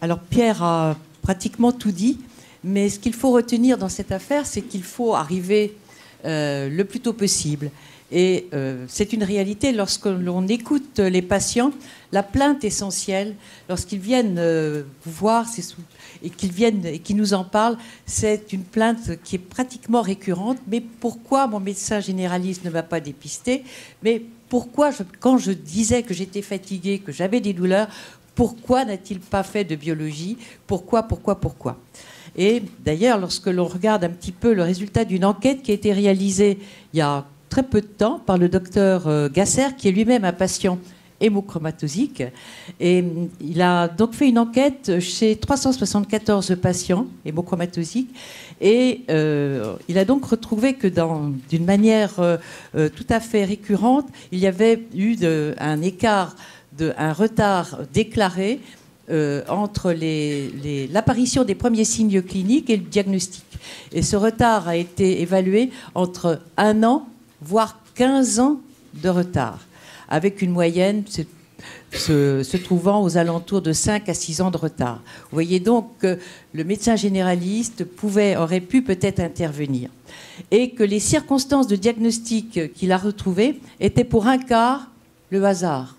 Alors Pierre a pratiquement tout dit, mais ce qu'il faut retenir dans cette affaire, c'est qu'il faut arriver le plus tôt possible. Et c'est une réalité lorsque l'on écoute les patients, la plainte essentielle, lorsqu'ils viennent vous voir et qu'ils nous en parlent, c'est une plainte qui est pratiquement récurrente. Mais pourquoi mon médecin généraliste ne m'a pas dépisté? Mais pourquoi, quand je disais que j'étais fatiguée, que j'avais des douleurs, pourquoi n'a-t-il pas fait de biologie? Pourquoi? Et d'ailleurs, lorsque l'on regarde un petit peu le résultat d'une enquête qui a été réalisée il y a très peu de temps par le docteur Gasser, qui est lui-même un patient hémochromatosique. Et il a donc fait une enquête chez 374 patients hémochromatosiques. Et il a donc retrouvé que d'une manière tout à fait récurrente, il y avait eu un écart, un retard déclaré entre l'apparition des premiers signes cliniques et le diagnostic. Et ce retard a été évalué entre 1 an, voire 15 ans de retard, avec une moyenne se trouvant aux alentours de 5 à 6 ans de retard. Vous voyez donc que le médecin généraliste aurait pu peut-être intervenir. Et que les circonstances de diagnostic qu'il a retrouvées étaient pour un quart le hasard.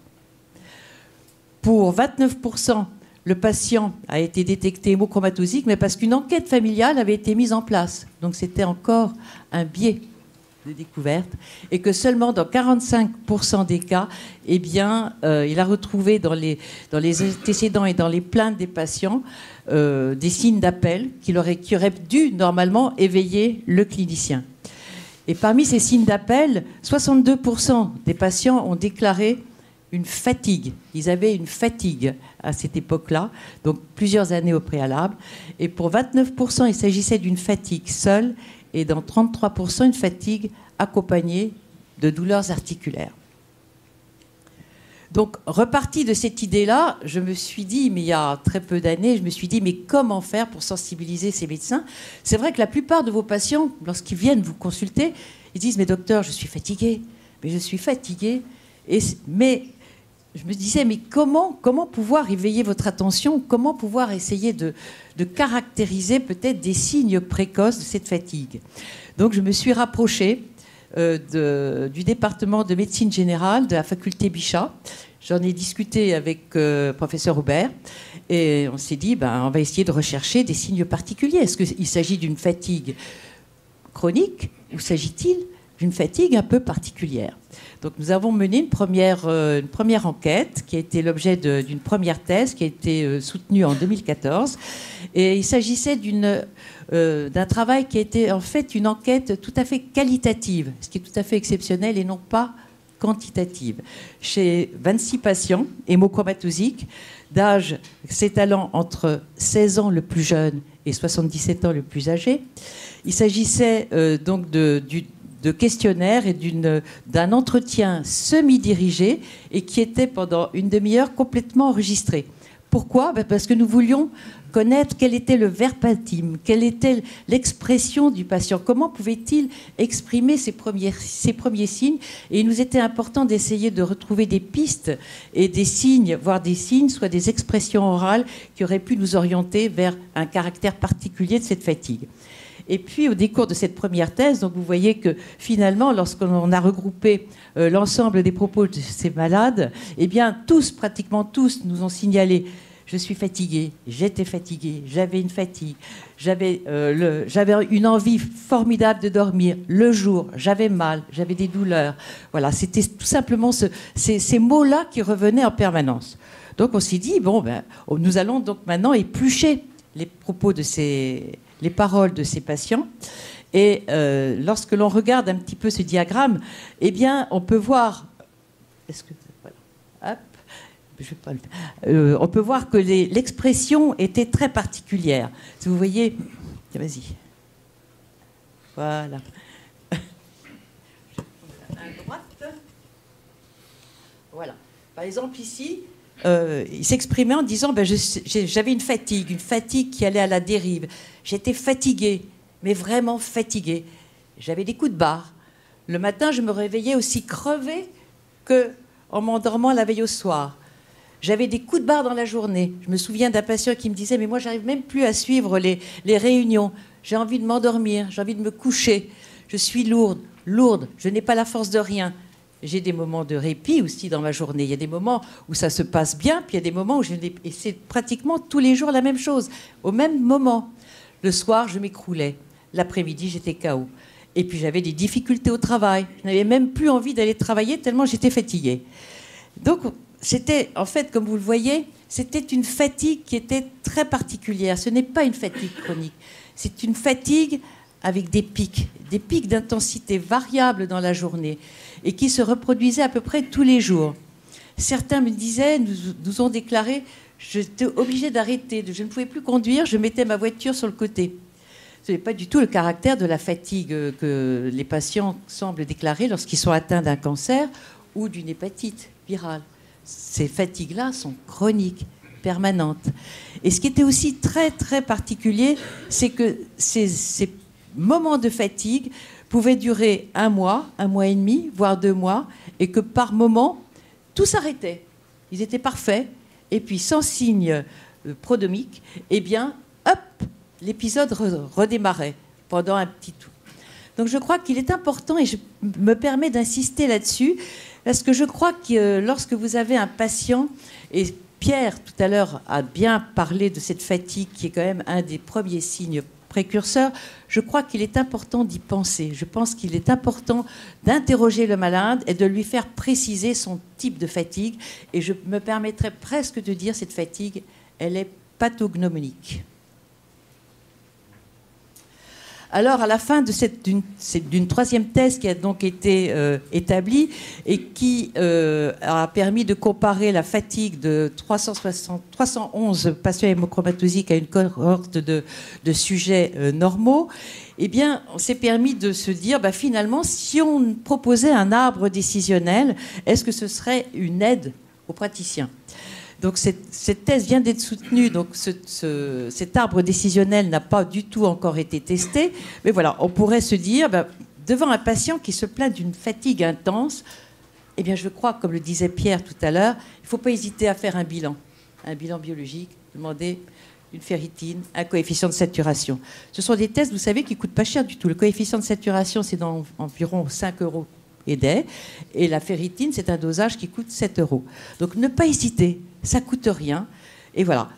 Pour 29%, le patient a été détecté hémochromatosique, mais parce qu'une enquête familiale avait été mise en place. Donc c'était encore un biais de découverte, et que seulement dans 45% des cas, eh bien, il a retrouvé dans les antécédents et dans les plaintes des patients des signes d'appel qui auraient dû normalement éveiller le clinicien. Et parmi ces signes d'appel, 62% des patients ont déclaré une fatigue. Ils avaient une fatigue à cette époque-là, donc plusieurs années au préalable. Et pour 29%, il s'agissait d'une fatigue seule, et dans 33%, une fatigue accompagnée de douleurs articulaires. Donc, reparti de cette idée-là, je me suis dit, mais il y a très peu d'années, je me suis dit, mais comment faire pour sensibiliser ces médecins? C'est vrai que la plupart de vos patients, lorsqu'ils viennent vous consulter, ils disent, mais docteur, je suis fatigué, mais je suis fatigué. Mais je me disais, mais comment pouvoir éveiller votre attention? Comment pouvoir essayer de caractériser peut-être des signes précoces de cette fatigue? Donc je me suis rapprochée du département de médecine générale de la faculté Bichat. J'en ai discuté avec professeur Aubert et on s'est dit, on va essayer de rechercher des signes particuliers. Est-ce qu'il s'agit d'une fatigue chronique ou s'agit-il d'une fatigue un peu particulière? Donc nous avons mené une première enquête qui a été l'objet d'une première thèse qui a été soutenue en 2014. Et il s'agissait d'un travail qui a été en fait une enquête tout à fait qualitative, ce qui est tout à fait exceptionnel, et non pas quantitative, chez 26 patients hémochromatosiques d'âge s'étalant entre 16 ans le plus jeune et 77 ans le plus âgé. Il s'agissait donc de questionnaires et d'un entretien semi-dirigé et qui était pendant une demi-heure complètement enregistré. Pourquoi? Parce que nous voulions connaître quel était le verbatim, quelle était l'expression du patient, comment pouvait-il exprimer ses premiers signes. Et il nous était important d'essayer de retrouver des pistes et des signes, voire des signes, soit des expressions orales qui auraient pu nous orienter vers un caractère particulier de cette fatigue. Et puis, au décours de cette première thèse, donc vous voyez que finalement, lorsqu'on a regroupé l'ensemble des propos de ces malades, eh bien, pratiquement tous, nous ont signalé: je suis fatigué, j'étais fatigué, j'avais une fatigue, j'avais une envie formidable de dormir. Le jour, j'avais mal, j'avais des douleurs. Voilà, c'était tout simplement ces mots-là qui revenaient en permanence. Donc, on s'est dit, nous allons donc maintenant éplucher les propos les paroles de ces patients. Et lorsque l'on regarde un petit peu ce diagramme, eh bien, on peut voir... Voilà. Hop. Je vais pas le faire. On peut voir que l'expression était très particulière. Si vous voyez... Vas-y. Voilà. À droite. Voilà. Par exemple, ici... il s'exprimait en disant j'avais une fatigue qui allait à la dérive. J'étais fatigué, mais vraiment fatigué. J'avais des coups de barre. Le matin, je me réveillais aussi crevé qu'en m'endormant la veille au soir. J'avais des coups de barre dans la journée. Je me souviens d'un patient qui me disait « Mais moi, j'arrive même plus à suivre les réunions. J'ai envie de m'endormir, j'ai envie de me coucher. Je suis lourde, lourde, je n'ai pas la force de rien. » J'ai des moments de répit aussi dans ma journée. Il y a des moments où ça se passe bien, puis il y a des moments où et c'est pratiquement tous les jours la même chose, au même moment. Le soir, je m'écroulais. L'après-midi, j'étais KO. Et puis j'avais des difficultés au travail. Je n'avais même plus envie d'aller travailler tellement j'étais fatiguée. Donc, c'était, en fait, comme vous le voyez, c'était une fatigue qui était très particulière. Ce n'est pas une fatigue chronique. C'est une fatigue avec des pics d'intensité variables dans la journée et qui se reproduisaient à peu près tous les jours. Certains me disaient, nous ont déclaré, j'étais obligée d'arrêter, je ne pouvais plus conduire, je mettais ma voiture sur le côté. Ce n'est pas du tout le caractère de la fatigue que les patients semblent déclarer lorsqu'ils sont atteints d'un cancer ou d'une hépatite virale. Ces fatigues-là sont chroniques, permanentes. Et ce qui était aussi très, très particulier, c'est que ces moments de fatigue pouvaient durer 1 mois et demi, voire 2 mois, et que par moment, tout s'arrêtait. Ils étaient parfaits, et puis sans signe prodromique, eh bien, hop, l'épisode redémarrait pendant un petit tout. Donc je crois qu'il est important, et je me permets d'insister là-dessus, parce que je crois que lorsque vous avez un patient, et Pierre tout à l'heure a bien parlé de cette fatigue qui est quand même un des premiers signes précurseurs, je crois qu'il est important d'y penser. Je pense qu'il est important d'interroger le malade et de lui faire préciser son type de fatigue. Et je me permettrais presque de dire cette fatigue, elle est pathognomonique. Alors, à la fin d'une 3e thèse qui a donc été établie et qui a permis de comparer la fatigue de 311 patients hémochromatosiques à une cohorte de sujets normaux, eh bien, on s'est permis de se dire, finalement, si on proposait un arbre décisionnel, est-ce que ce serait une aide aux praticiens ? Donc cette thèse vient d'être soutenue, donc cet arbre décisionnel n'a pas du tout encore été testé, mais voilà, on pourrait se dire, devant un patient qui se plaint d'une fatigue intense, eh bien je crois, comme le disait Pierre tout à l'heure, il ne faut pas hésiter à faire un bilan biologique, demander une ferritine, un coefficient de saturation. Ce sont des tests, vous savez, qui ne coûtent pas cher du tout. Le coefficient de saturation, c'est environ 5 € et la ferritine, c'est un dosage qui coûte 7 €. Donc ne pas hésiter, ça ne coûte rien. Et voilà.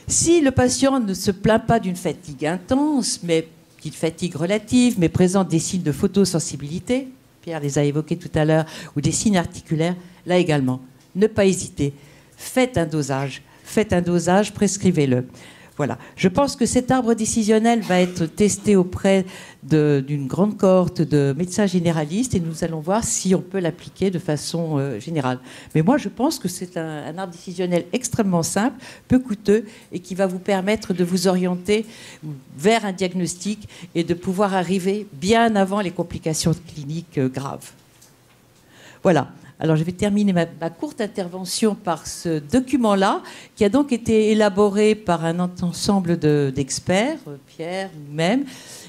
Si le patient ne se plaint pas d'une fatigue intense, mais petite fatigue relative, mais présente des signes de photosensibilité, Pierre les a évoqués tout à l'heure, ou des signes articulaires, là également, ne pas hésiter. Faites un dosage, prescrivez-le. Voilà. Je pense que cet arbre décisionnel va être testé auprès d'une grande cohorte de médecins généralistes et nous allons voir si on peut l'appliquer de façon générale. Mais moi, je pense que c'est un arbre décisionnel extrêmement simple, peu coûteux et qui va vous permettre de vous orienter vers un diagnostic et de pouvoir arriver bien avant les complications cliniques graves. Voilà. Alors, je vais terminer ma courte intervention par ce document-là, qui a donc été élaboré par un ensemble d'experts, Pierre, nous-mêmes,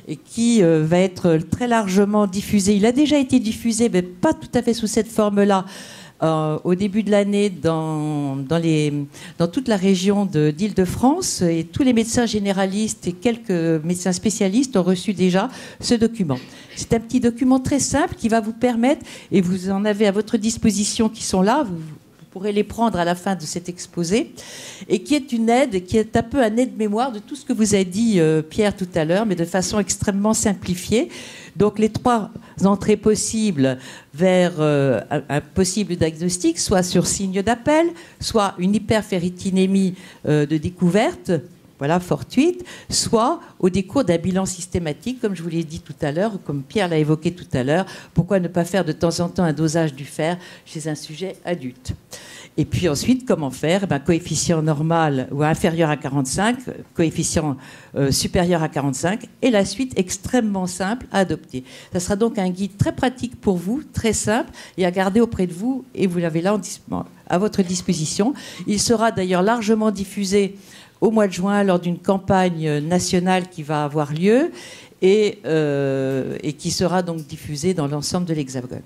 et qui va être très largement diffusé. Il a déjà été diffusé, mais pas tout à fait sous cette forme-là, au début de l'année dans toute la région d'Île-de-France. Et tous les médecins généralistes et quelques médecins spécialistes ont reçu déjà ce document. C'est un petit document très simple qui va vous permettre, et vous en avez à votre disposition qui sont là, vous pourrez les prendre à la fin de cet exposé, et qui est une aide, qui est un peu un aide-mémoire de tout ce que vous a dit Pierre tout à l'heure, mais de façon extrêmement simplifiée. Donc les 3 entrées possibles vers un possible diagnostic, soit sur signe d'appel, soit une hyperferritinémie de découverte, voilà, fortuite, soit au décours d'un bilan systématique, comme je vous l'ai dit tout à l'heure, comme Pierre l'a évoqué tout à l'heure. Pourquoi ne pas faire de temps en temps un dosage du fer chez un sujet adulte? Et puis ensuite, comment faire? Coefficient normal ou inférieur à 45, coefficient supérieur à 45, et la suite extrêmement simple à adopter. Ça sera donc un guide très pratique pour vous, très simple, et à garder auprès de vous, et vous l'avez là à votre disposition. Il sera d'ailleurs largement diffusé au mois de juin lors d'une campagne nationale qui va avoir lieu et qui sera donc diffusée dans l'ensemble de l'Hexagone.